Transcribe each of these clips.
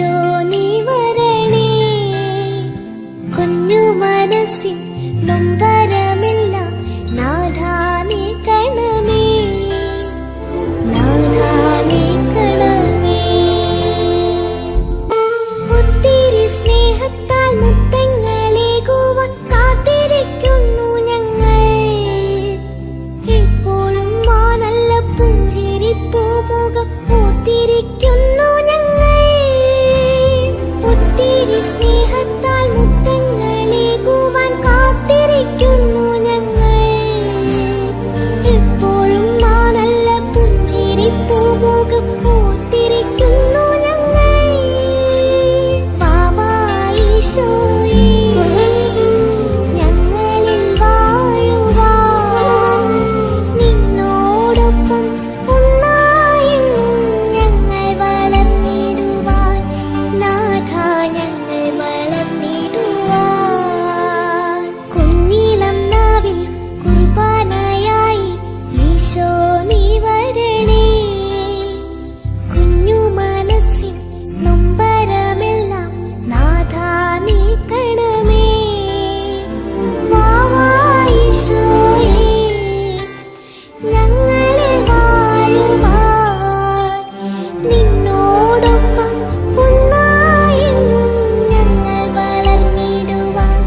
ഈശോ നീ വരണേ, കുഞ്ഞു മനസ്സിൽ നൊമ്പരമില്ല നാഥാ നീ കണമേ, നാഥാ നീ കണമേ. ഒത്തിരി സ്നേഹത്താൽ മുത്തങ്ങളേകുവാൻ കാത്തിരിക്കുന്നു ഞങ്ങൾ, എപ്പോഴും ആ നല്ല പുഞ്ചിരിപ്പൂമുഖം ഓർത്തിരിക്കുന്നു ഞങ്ങൾ. ഒത്തിരി സ്നേഹത്താൽ മുത്തങ്ങളേകുവാൻ കാത്തിരിക്കുന്നു ഞങ്ങൾ, എപ്പോഴും ആ നല്ല പുഞ്ചിരിപ്പൂമുഖം ഓർത്തിരിക്കുന്നു ഞങ്ങൾ. വാവാ ഈശോയേ, ഞങ്ങളിൽ വാഴുവാൻ, നിന്നോടൊപ്പം ഒന്നായെന്നും ഞങ്ങൾ വളർന്നിടുവാൻ, നാഥാ ഞങ്ങൾ വളർന്നിടുവാൻ. കുഞ്ഞിളം നാവിൽ കുർബാനയായി ഈശോ നീ വരണേ, കുഞ്ഞു മനസ്സിൽ നൊമ്പരമെല്ലാം നാഥാ നീക്കണമേ. വാവാ ഈശോയേ, ഞങ്ങളിൽ വാഴുവാൻ, നിന്നോടൊപ്പം ഒന്നായെന്നും ഞങ്ങൾ വളർന്നിടുവാൻ,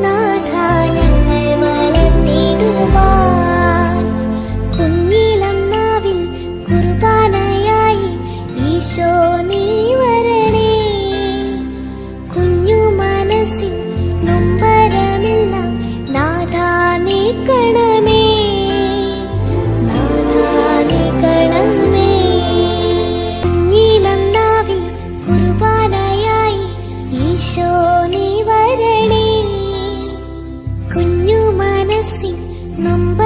നാഥാ ഞങ്ങൾ വളർന്നിടുവാൻ. കുഞ്ഞിളം നാവിൽ കുർബാനയായി ഈശോ നീ വരണേ, കുഞ്ഞു മനസ്സിൽ നൊമ്പരമെല്ലാം നാഥാ നീക്കണമേ, നാഥാ നീക്കണമേ. കുഞ്ഞിളം നാവിൽ കുർബാനയായി ഈശോ നീ വരണേ, കുഞ്ഞു മനസ്സിൽ നൊമ്പ